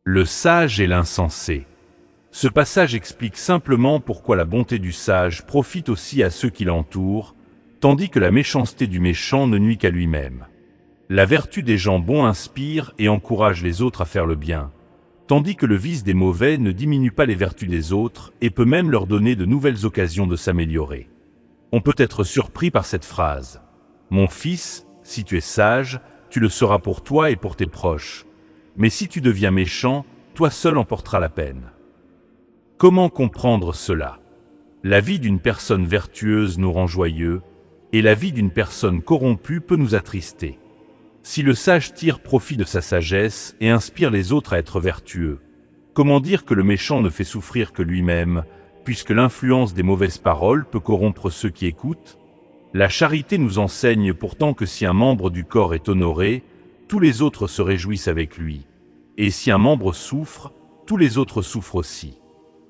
Le sage et l'insensé. Ce passage explique simplement pourquoi la bonté du sage profite aussi à ceux qui l'entourent, tandis que la méchanceté du méchant ne nuit qu'à lui-même. La vertu des gens bons inspire et encourage les autres à faire le bien, tandis que le vice des mauvais ne diminue pas les vertus des autres et peut même leur donner de nouvelles occasions de s'améliorer. On peut être surpris par cette phrase. « Mon fils, si tu es sage, tu le seras pour toi et pour tes proches. Mais si tu deviens méchant, toi seul en porteras la peine. » Comment comprendre cela? La vie d'une personne vertueuse nous rend joyeux, et la vie d'une personne corrompue peut nous attrister. Si le sage tire profit de sa sagesse et inspire les autres à être vertueux, comment dire que le méchant ne fait souffrir que lui-même, puisque l'influence des mauvaises paroles peut corrompre ceux qui écoutent? La charité nous enseigne pourtant que si un membre du corps est honoré, tous les autres se réjouissent avec lui, et si un membre souffre, tous les autres souffrent aussi.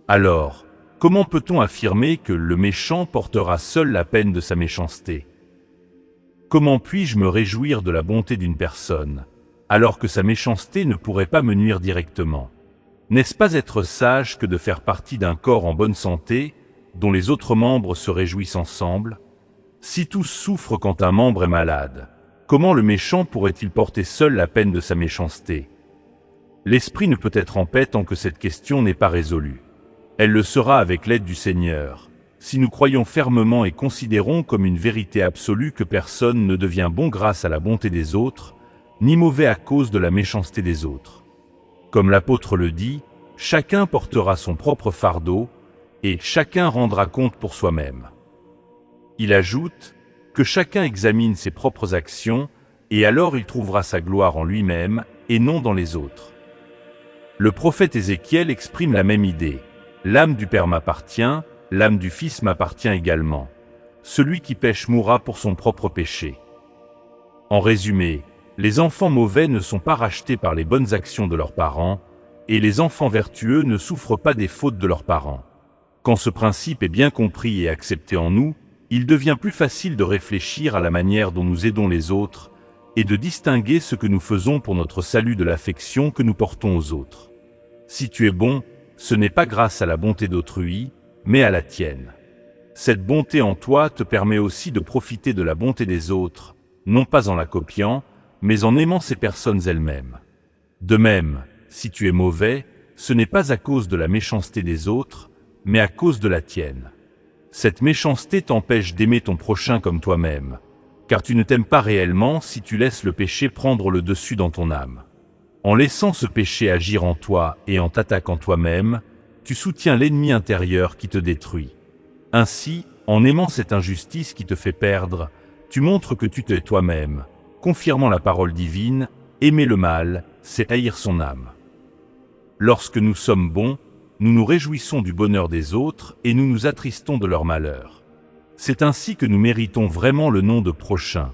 Alors, comment peut-on affirmer que le méchant portera seul la peine de sa méchanceté? Comment puis-je me réjouir de la bonté d'une personne, alors que sa méchanceté ne pourrait pas me nuire directement? N'est-ce pas être sage que de faire partie d'un corps en bonne santé, dont les autres membres se réjouissent ensemble? Si tous souffrent quand un membre est malade, comment le méchant pourrait-il porter seul la peine de sa méchanceté? L'esprit ne peut être en paix tant que cette question n'est pas résolue. Elle le sera avec l'aide du Seigneur, si nous croyons fermement et considérons comme une vérité absolue que personne ne devient bon grâce à la bonté des autres, ni mauvais à cause de la méchanceté des autres. Comme l'apôtre le dit, chacun portera son propre fardeau, et chacun rendra compte pour soi-même. Il ajoute que chacun examine ses propres actions, et alors il trouvera sa gloire en lui-même, et non dans les autres. Le prophète Ézéchiel exprime la même idée. L'âme du Père m'appartient, l'âme du Fils m'appartient également. Celui qui pêche mourra pour son propre péché. En résumé, les enfants mauvais ne sont pas rachetés par les bonnes actions de leurs parents, et les enfants vertueux ne souffrent pas des fautes de leurs parents. Quand ce principe est bien compris et accepté en nous, il devient plus facile de réfléchir à la manière dont nous aidons les autres, et de distinguer ce que nous faisons pour notre salut de l'affection que nous portons aux autres. Si tu es bon, ce n'est pas grâce à la bonté d'autrui, mais à la tienne. Cette bonté en toi te permet aussi de profiter de la bonté des autres, non pas en la copiant, mais en aimant ces personnes elles-mêmes. De même, si tu es mauvais, ce n'est pas à cause de la méchanceté des autres, mais à cause de la tienne. Cette méchanceté t'empêche d'aimer ton prochain comme toi-même, car tu ne t'aimes pas réellement si tu laisses le péché prendre le dessus dans ton âme. En laissant ce péché agir en toi et en t'attaquant toi-même, tu soutiens l'ennemi intérieur qui te détruit. Ainsi, en aimant cette injustice qui te fait perdre, tu montres que tu t'es toi-même, confirmant la parole divine, aimer le mal, c'est haïr son âme. Lorsque nous sommes bons, nous nous réjouissons du bonheur des autres et nous nous attristons de leur malheur. C'est ainsi que nous méritons vraiment le nom de prochain.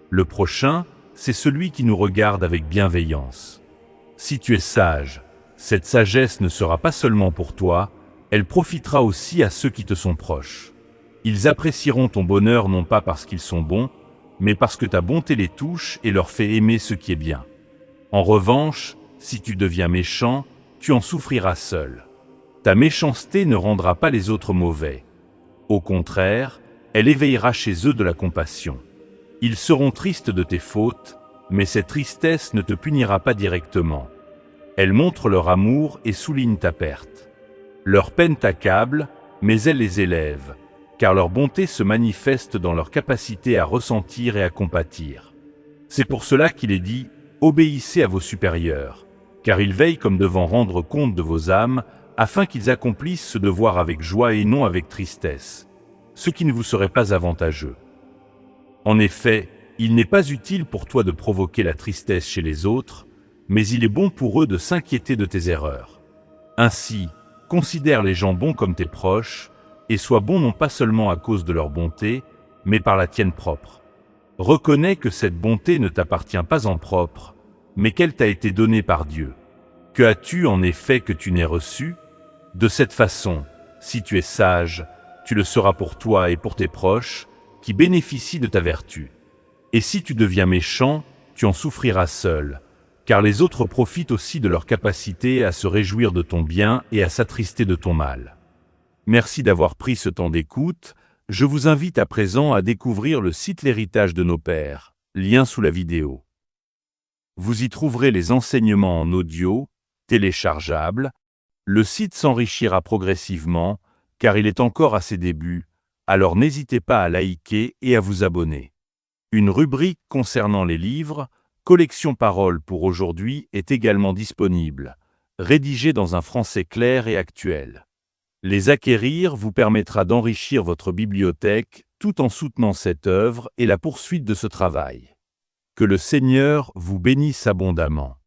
Le prochain, c'est celui qui nous regarde avec bienveillance. Si tu es sage, cette sagesse ne sera pas seulement pour toi, elle profitera aussi à ceux qui te sont proches. Ils apprécieront ton bonheur non pas parce qu'ils sont bons, mais parce que ta bonté les touche et leur fait aimer ce qui est bien. En revanche, si tu deviens méchant, tu en souffriras seul. Ta méchanceté ne rendra pas les autres mauvais. Au contraire, elle éveillera chez eux de la compassion. Ils seront tristes de tes fautes, mais cette tristesse ne te punira pas directement. Elle montre leur amour et souligne ta perte. Leur peine t'accable, mais elle les élève, car leur bonté se manifeste dans leur capacité à ressentir et à compatir. C'est pour cela qu'il est dit « Obéissez à vos supérieurs », car ils veillent comme devant rendre compte de vos âmes, afin qu'ils accomplissent ce devoir avec joie et non avec tristesse, ce qui ne vous serait pas avantageux. En effet, Il n'est pas utile pour toi de provoquer la tristesse chez les autres, mais il est bon pour eux de s'inquiéter de tes erreurs. Ainsi, considère les gens bons comme tes proches, et sois bon non pas seulement à cause de leur bonté, mais par la tienne propre. Reconnais que cette bonté ne t'appartient pas en propre, mais qu'elle t'a été donnée par Dieu. Que as-tu en effet que tu n'aies reçu? De cette façon, si tu es sage, tu le seras pour toi et pour tes proches, qui bénéficient de ta vertu. Et si tu deviens méchant, tu en souffriras seul, car les autres profitent aussi de leur capacité à se réjouir de ton bien et à s'attrister de ton mal. Merci d'avoir pris ce temps d'écoute. Je vous invite à présent à découvrir le site L'Héritage de nos Pères, lien sous la vidéo. Vous y trouverez les enseignements en audio, téléchargeables. Le site s'enrichira progressivement, car il est encore à ses débuts, alors n'hésitez pas à liker et à vous abonner. Une rubrique concernant les livres, Collection Paroles pour aujourd'hui, est également disponible, rédigée dans un français clair et actuel. Les acquérir vous permettra d'enrichir votre bibliothèque tout en soutenant cette œuvre et la poursuite de ce travail. Que le Seigneur vous bénisse abondamment.